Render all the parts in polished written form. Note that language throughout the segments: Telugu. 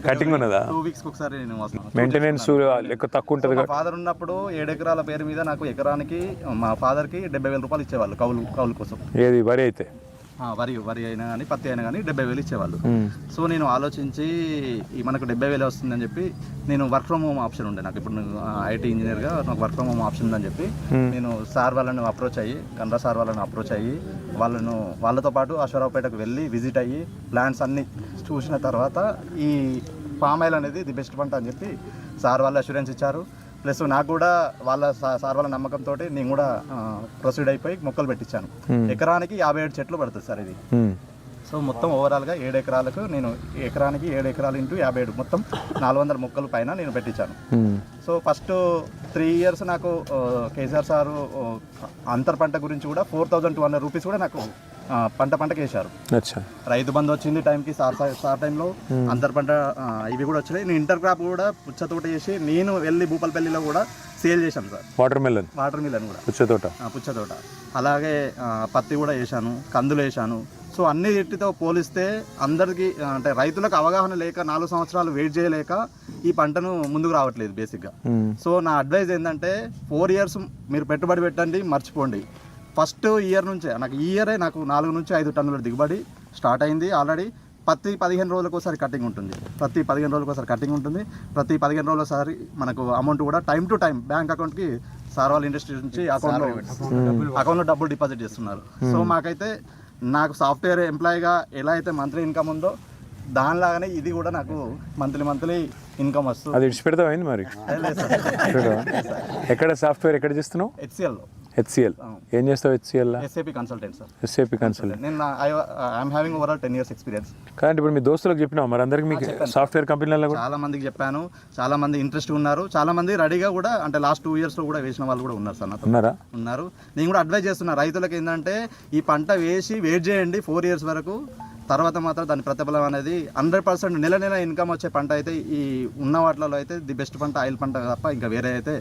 కటింగ్ ఉన్నదా? 2 వీక్స్ ఒకసారి నేను మెయింటెనెన్స్ లెక్క తక్కువ ఉంటుంది. మా ఫాదర్ ఉన్నప్పుడు 7 ఎకరాల పేరు మీద నాకు ఎకరానికి మా ఫాదర్కి 70,000 రూపాయలు ఇచ్చేవాళ్ళు కౌలు కోసం. ఏది వరి అయితే? వరి అయినా కానీ పత్తి అయినా కానీ 70,000 ఇచ్చేవాళ్ళు. సో నేను ఆలోచించి మనకు 70,000 వస్తుందని చెప్పి నేను వర్క్ ఫ్రమ్ హోమ్ ఆప్షన్ ఉండే నాకు. ఇప్పుడు ఐటీ ఇంజనీర్గా నాకు వర్క్ ఫ్రమ్ హోమ్ ఆప్షన్ ఉందని చెప్పి నేను సార్ వాళ్ళని అప్రోచ్ అయ్యి కన్నడ సార్ వాళ్ళని అప్రోచ్ అయ్యి వాళ్ళతో పాటు అశ్వరావుపేటకు వెళ్ళి విజిట్ అయ్యి ప్లాన్స్ అన్నీ చూసిన తర్వాత ఈ పామ్ ఆయిల్ అనేది ది బెస్ట్ పంట అని చెప్పి సార్ వాళ్ళు అష్యూరెన్స్ ఇచ్చారు. ప్లస్ నాకు కూడా సార్ వాళ్ళ నమ్మకంతో నేను కూడా ప్రొసీడ్ అయిపోయి మొక్కలు పెట్టించాను. ఎకరానికి 57 చెట్లు పడుతుంది సార్ ఇది. సో మొత్తం ఓవరాల్గా 7 ఎకరాలకు నేను ఎకరానికి 7 ఎకరాలు ఇంటూ 57 మొత్తం 400 మొక్కలు పైన నేను పెట్టించాను. సో ఫస్ట్ 3 ఇయర్స్ నాకు కేసీఆర్ సారు అంతర్ పంట గురించి కూడా 4,200 రూపీస్ కూడా నాకు పంటకి వేశారు. రైతు బంధు వచ్చింది టైంకి, సార్ టైంలో అంతర్ పంట ఇవి కూడా వచ్చినాయి. నేను ఇంటర్ క్రాప్ కూడా పుచ్చతోట చేసి నేను వెళ్ళి భూపాలపల్లిలో కూడా సేల్ చేశాను సార్. వాటర్ మిలన్ కూడా పుచ్చతోట, అలాగే పత్తి కూడా వేసాను, కందులు వేసాను. సో అన్ని వీటితో పోలిస్తే అందరికీ అంటే రైతులకు అవగాహన లేక 4 సంవత్సరాలు వెయిట్ చేయలేక ఈ పంటను ముందుకు రావట్లేదు బేసిక్గా. సో నా అడ్వైజ్ ఏంటంటే 4 ఇయర్స్ మీరు పెట్టుబడి పెట్టండి, మర్చిపోండి. ఫస్ట్ ఇయర్ నుంచే నాకు ఈ ఇయరే నాకు 4 నుంచి 5 టన్నుల దిగుబడి స్టార్ట్ అయింది ఆల్రెడీ. ప్రతి 15 రోజులకు ఒకసారి కటింగ్ ఉంటుంది. ప్రతి 15 రోజుల ఒకసారి మనకు అమౌంట్ కూడా టైం టు టైం బ్యాంక్ అకౌంట్కి సార్ వాళ్ళ ఇండస్ట్రీ నుంచి అకౌంట్లో డబ్బులు డిపాజిట్ చేస్తున్నారు. సో మాకైతే నాకు సాఫ్ట్వేర్ ఎంప్లాయీగా ఎలా అయితే మంత్లీ ఇన్కమ్ ఉందో దానిలాగానే ఇది కూడా నాకు మంత్లీ ఇన్కమ్ వస్తుంది. అది ఇడిచి పెడతామైంది మరి. ఎక్కడ సాఫ్ట్వేర్ ఎక్కడ చేస్తున్నావు? హెచ్సిఎల్. ఏం చేస్తావు HCL? SAP consultant sir. SAP consultant. నేను I'm having overall 10 years experience. కానీ ఇప్పుడు మీ దోస్తులకు చెప్పినావు మరి అందరికి? మీకు సాఫ్ట్వేర్ కంపెనీలలో చాలా మందికి చెప్పాను, చాలా మంది ఇంట్రెస్ట్ ఉన్నారు, చాలా మంది రెడీగా కూడా అంటే లాస్ట్ 2 yearsలో కూడా వేసిన వాళ్ళు కూడా ఉన్నారు సార్ నాతో. ఉన్నారు. నేను కూడా అడ్వైజ్ చేస్తున్నా రైతులకు ఏంటంటే ఈ పంట వేసి వెయిట్ చేయండి 4 years వరకు. తర్వాత మాత్రం దాని ప్రతిఫలం అనేది 100% నెల ఇన్కమ్ వచ్చే పంట అయితే ఈ ఉన్న వాటిలో అయితే ది బెస్ట్ పంట ఆయిల్ పంట తప్ప ఇంకా వేరే అయితే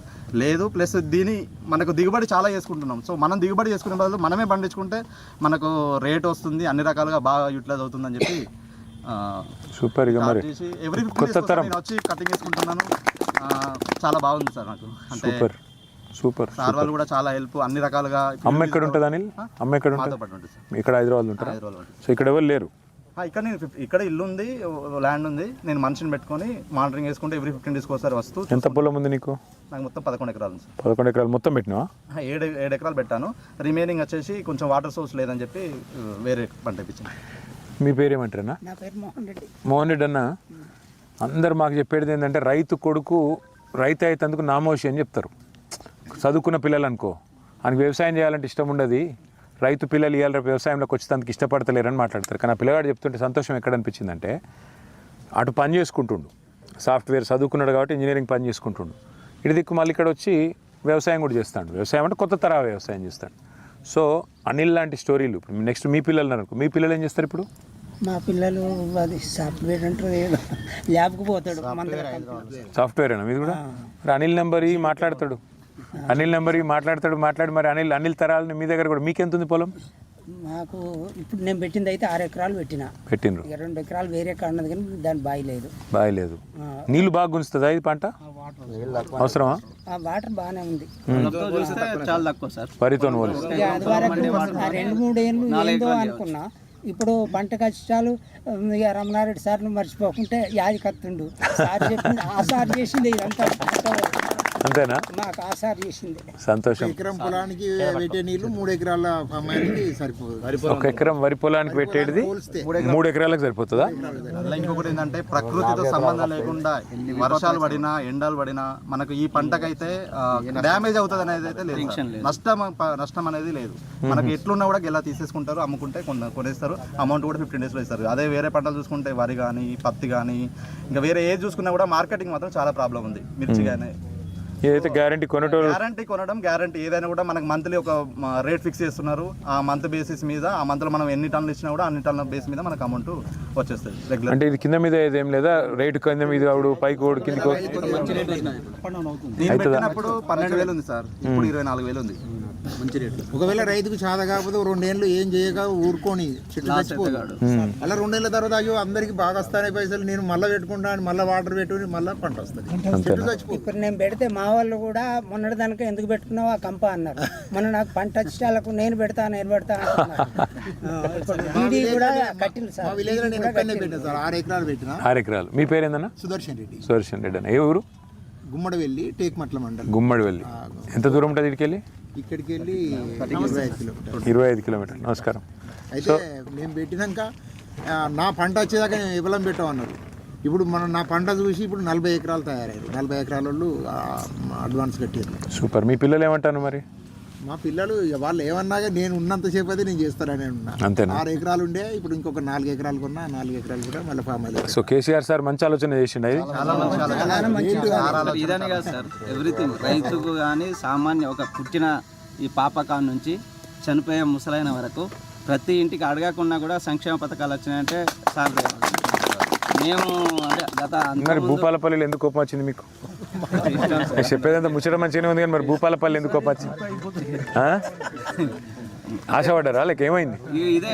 లేదు. ప్లస్ దీని మనకు దిగుబడి చాలా చేసుకుంటున్నాం. సో మనం దిగుబడి చేసుకునే బదులు మనమే పండించుకుంటే మనకు రేట్ వస్తుంది, అన్ని రకాలుగా బాగా యూటిలైజ్ అవుతుందని చెప్పి సూపర్. ఎవ్రీ నేను వచ్చి కటింగ్ చేసుకుంటున్నాను. చాలా బాగుంది సార్ నాకు. అంటే సూపర్. సార్ వాళ్ళు కూడా చాలా హెల్ప్ అన్ని రకాలుగా. అమ్మ ఎక్కడ ఉంటుంది అనిల్? అమ్మ ఎక్కడ ఉంటుంది? ఇక్కడ హైదరాబాద్ ఉంటారా? సో ఇక్కడ ఎవరు లేరు? ఇక్కడ ఇల్లు ఉంది, ల్యాండ్ ఉంది. నేను మనిషిని పెట్టుకొని మానిటరింగ్ చేసుకుంటే ఎవ్రీ 15 days ఒకసారి వస్తూ. ఎంత పొలం ఉంది నీకు? నాకు మొత్తం 11 ఎకరాలు ఉంది. 11 ఎకరాలు మొత్తం పెట్టినావా? 7 ఎకరాలు పెట్టాను. రిమైనింగ్ వచ్చేసి కొంచెం వాటర్ సోర్స్ లేదని చెప్పి వేరే పంట ఇప్పించాను. మీ పేరేమంటారా? మోహన్ రెడ్డి అన్న. అందరు మాకు చెప్పేది ఏంటంటే రైతు కొడుకు రైతు అయితందుకు నామోషి అని చెప్తారు. చదువుకున్న పిల్లలు అనుకో, ఆయనకు వ్యవసాయం చేయాలంటే ఇష్టం ఉండదు, రైతు పిల్లలు ఇవాళ రేపు వ్యవసాయంలోకి వచ్చేందుకు ఇష్టపడతలేరని మాట్లాడతారు. కానీ ఆ పిల్లగాడు చెప్తుంటే సంతోషం ఎక్కడ అనిపించిందంటే అటు పని చేసుకుంటుండు, సాఫ్ట్వేర్ చదువుకున్నాడు కాబట్టి ఇంజనీరింగ్ పని చేసుకుంటుండు, ఇటు దిక్కు మళ్ళీ ఇక్కడ వచ్చి వ్యవసాయం కూడా చేస్తాడు. వ్యవసాయం అంటే కొత్త తరహా వ్యవసాయం చేస్తాడు. సో అనిల్ లాంటి స్టోరీలు. ఇప్పుడు నెక్స్ట్ మీ పిల్లలు అనుకో, మీ పిల్లలు ఏం చేస్తారు ఇప్పుడు? మా పిల్లలు అది సాఫ్ట్వేర్ అంటారు, ల్యాబ్కి పోతాడు. సాఫ్ట్వేరేనా మీది కూడా? అనిల్ నెంబర్ మాట్లాడతాడు, మాట్లాడి మరి అనిల్ తరాలని మీ దగ్గర కూడా. మీకెంత ఉంది పొలం? నాకు ఇప్పుడు నేను పెట్టింది అయితే 6 ఎకరాలు పెట్టినరు. 2 ఎకరాలు వేరే కాడినది కానీ దాని బావి లేదు. నీళ్ళు బాగా గుంచుతుందా ఇది పంట? అవసరమా? వాటర్ బాగానే ఉంది. చాలా తక్కువ సార్. వరితో అది వరకు 2-3 ఏళ్ళు ఏందో అనుకున్నా. ఇప్పుడు పంట కష్టాలు ఇక రమణారెడ్డి సార్ను మర్చిపోకుంటే యాది కత్తుండు. సార్ చెప్పింది ఆ సార్ చేసింది ఇదంతా అంతేనా? నాకు ఆ సార్ చేసింది. సంతోషం. ఎకరం పొలానికి పెట్టే నీళ్లు 3 ఎకరాల అమ్మాయికి సరిపోదు. 1 ఎకరం వరి పొలానికి పెట్టేది 3 ఎకరాలకు సరిపోతుందా? ఇంకొకటి ఏంటంటే ప్రకృతితో సంబంధం లేకుండా వర్షాలు పడినా ఎండలు పడినా మనకు ఈ పంటకైతే డ్యామేజ్ అవుతుంది అనేది అయితే లేదు. నష్టం అనేది లేదు. మనకు ఎట్లున్నా కూడా గెలా తీసేసుకుంటారు, అమ్ముకుంటే కొనేస్తారు. అమౌంట్ కూడా 15 daysలో ఇస్తారు. అదే వేరే పంటలు చూసుకుంటే వరి కానీ పత్తి కానీ ఇంకా వేరే ఏది చూసుకున్నా కూడా మార్కెటింగ్ మాత్రం చాలా ప్రాబ్లం ఉంది. మిర్చి కానీ ఏదైతే గ్యారంటీ కొనడం గ్యారంటీ ఏదైనా కూడా మనకు మంత్లీ ఒక రేట్ ఫిక్స్ చేస్తున్నారు. ఆ మంత్ బేసిస్ మీద ఆ మంత్లో మనం ఎన్ని టన్నులు ఇచ్చినా కూడా అన్ని టన్నుల బేస్ మీద మనకు అమౌంట్ వచ్చేస్తుంది రెగ్యులర్. అంటే ఇది కింద మీద ఏదేం లేదా? రేటు కింద మీద పైకి కిందకి నేను పెట్టినప్పుడు 12,000 ఉంది సార్, ఇప్పుడు 24,000 ఉంది. మంచి రేట్లు. ఒకవేళ రైతుకు చాద కాకపోతే 2 ఏళ్ళు ఏం చేయక ఊరుకొని చెట్టు చచ్చిపోతాడు. అలా 2 ఏళ్ళ తర్వాత అయ్యో అందరికి బాగా వస్తాయి పైసలు, నేను మళ్ళీ పెట్టుకుంటా అని మళ్ళీ వాటర్ పెట్టుకుని మళ్ళీ పంట వస్తుంది, చెట్టు చచ్చిపోతుంది. ఇప్పుడు నేను పెడితే మా వాళ్ళు కూడా మొన్నటి దానికి ఎందుకు పెట్టుకున్నావు ఆ కంప అన్నారు. మొన్న నాకు పంట వచ్చేటాలకు నేను పెడతా అంటున్నారు. ఇప్పుడు బీడీ కూడా కట్టింది సార్. మా విలేజ్ లో నేను ఒక్కనే పెట్టాను సార్, 6 ఎకరాలు పెట్టిన. 6 ఎకరాలు. మీ పేరు ఏందన్నా? సుదర్శన్ రెడ్డి. సుదర్శన్ రెడ్డి అన్న. ఏ ఊరు? గుమ్మడివెల్లి, టేక్మట్ల మండలం. గుమ్మడివెల్లి. ఎంత దూరం ఉంటుంది ఇక్కడికి వెళ్ళి? ఇక్కడికి వెళ్ళి 25 కిలోమీటర్లు. 25 కిలోమీటర్లు. నమస్కారం. అయితే నేను పెట్టినాక నా పంట వచ్చేదాకా నేను విఫలం పెట్టమన్నారు. ఇప్పుడు మనం నా పంట చూసి ఇప్పుడు 40 ఎకరాలు తయారయ్యారు. 40 ఎకరాల వాళ్ళు అడ్వాన్స్ కట్టారు. సూపర్. మీ పిల్లలు ఏమంటారు మరి? మా పిల్లలు వాళ్ళు ఏమన్నాగా నేను ఉన్నంతసేపు అయితే నేను చేస్తానని ఉన్నా. అంతేనా? 6 ఎకరాలు ఉండే, ఇప్పుడు ఇంకొక 4 ఎకరాలు కొన్నా. 4 ఎకరాలు కూడా మళ్ళీ ఫామ్ అయ్యారు. సో కేసీఆర్ సార్ మంచి ఆలోచన చేసిండు. అది ఇదని కాదు సార్, ఎవ్రీథింగ్ రైతుకు కానీ సామాన్య ఒక పుట్టిన ఈ పాపకాన్ నుంచి చనిపోయే ముసలైన వరకు ప్రతి ఇంటికి అడగకుండా కూడా సంక్షేమ పథకాలు వచ్చినాయంటే సార్ మేము అంటే గత మరి భూపాలపల్లిలో ఎందుకు కోపం వచ్చింది మీకు? చెప్పేదంతా ముచ్చట మంచిగానే ఉంది కానీ మరి భూపాలపల్లి ఎందుకు కోపం వచ్చింది? ఆశపడ్డారా? లేక ఏమైంది? ఇదే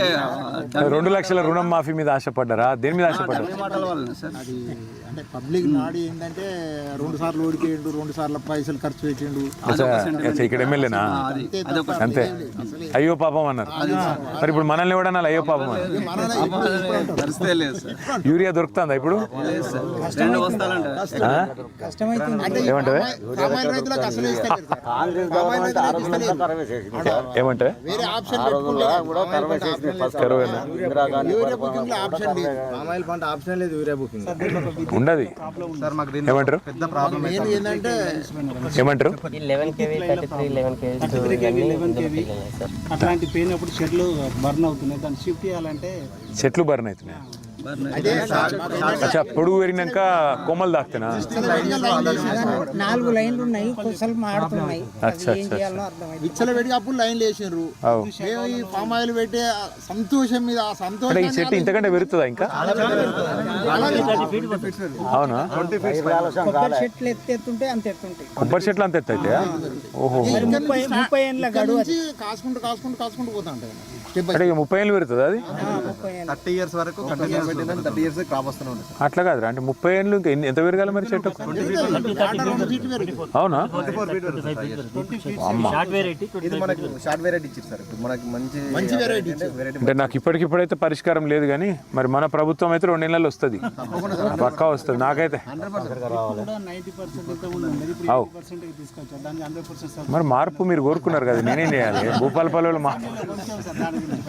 2 లక్షల రుణం మాఫీ మీద ఆశపడ్డారా? దేని మీద ఆశపడ్డారు? మాటల వల్ల సార్. అది అంటే పబ్లిక్ నాడి ఏంటంటే 2 సార్లు ఓడిపోయిండు, 2 సార్లు పైసలు ఖర్చు పెట్టిండు. ఇక్కడ ఎమ్మెల్యేనా? అంతే. అయ్యో పాపం అన్నారు. మరి ఇప్పుడు మనల్ని కూడా అన్నారు అయ్యో పాపం అని. పరిస్థితే లేదు సార్. యూరియా దొరుకుతుందా ఇప్పుడు? 2 వస్తాలంటే కష్టమైతుంది. ఏమంటావే? సామాన్య రైతులకు అసలు ఇస్తలేదు సార్. సామాన్య రైతులకు ఇస్తలేదు. ఏమంటే వేరే ఆప్షన్ పెట్టుకుంటే ఆప్షన్ లేదు. పామాయిల్ పంట ఆప్షన్ లేదు, యూరియా బుకింగ్ ఉండదు సార్. మాకు దీంట్లో ఏమంటారు? పెద్ద ప్రాబ్లం మెయిన్ ఏంటంటే ఏమంటారు? 11 kV 33 11 kV అట్లాంటి పోయినప్పుడు చెట్లు బర్న్ అవుతున్నాయి. దాన్ని షిఫ్ట్ చేయాలంటే చెట్లు బర్న్ అవుతున్నాయి. అదే సార్ అచ్చా, పొడుగు పెరిగినాక కొమ్మలు దాక్తేనా? 4 లైన్లు ఉన్నాయి, కుసలు మాడుతున్నాయి. ఏం చేయాలో అర్థమైంది. విచ్చలబెట్టి అప్పుడు లైన్లు వేసిండ్రు. మేము ఈ పామ్ ఆయిల్ పెట్టే సంతోషం మీద ఆ అంటే సంతోషం ఈ చెట్టు ఇంతకంటే పెరుగుతుందా ఇంకా? అవునా? కొబ్బరి చెట్లు ఎత్తుంటే అంత ఎత్తుంటాయి. కొబ్బరి చెట్లు అంత ఎత్తు అయితే? ఓహో. 30 ఏళ్ళ గడువు అది. కాసుకుంటూ పోతా ఉంటాయి. స్టెప్ బై అంటే ఇక 30 ఏళ్ళు పెరుగుతుంది అది? 30 ఏళ్ళ. 30 years వరకు కంటిన్యూస్ పెట్టిన 30 years క్రాప్ వస్తూనే ఉంటుంది. అట్లా కాదురా, అంటే 30 ఏళ్ళు ఇంకా ఎంత పెరగాలి మరి చెట్టు? అవునా? 24 feet వరకు సార్. షార్ట్ ఇది మనకు షార్ట్ వెరైటీ ఇచ్చారు సార్. ఇప్పుడు మనకి మంచి వెరైటీ అంటే నాకు ఇప్పటికిప్పుడైతే పరిష్కారం లేదు కానీ మరి మన ప్రభుత్వం అయితే 2 నెలలు వస్తుంది, పక్కా వస్తుంది నాకైతే. 90% ఎంత ఉండదు, ఇప్పుడు 80% తీసుకొచ్చారు. దానికి 100% మరి మార్పు మీరు కోరుకున్నారు కదా, నేనేం చేయాలి? భూపాలపల్లిలో మార్పు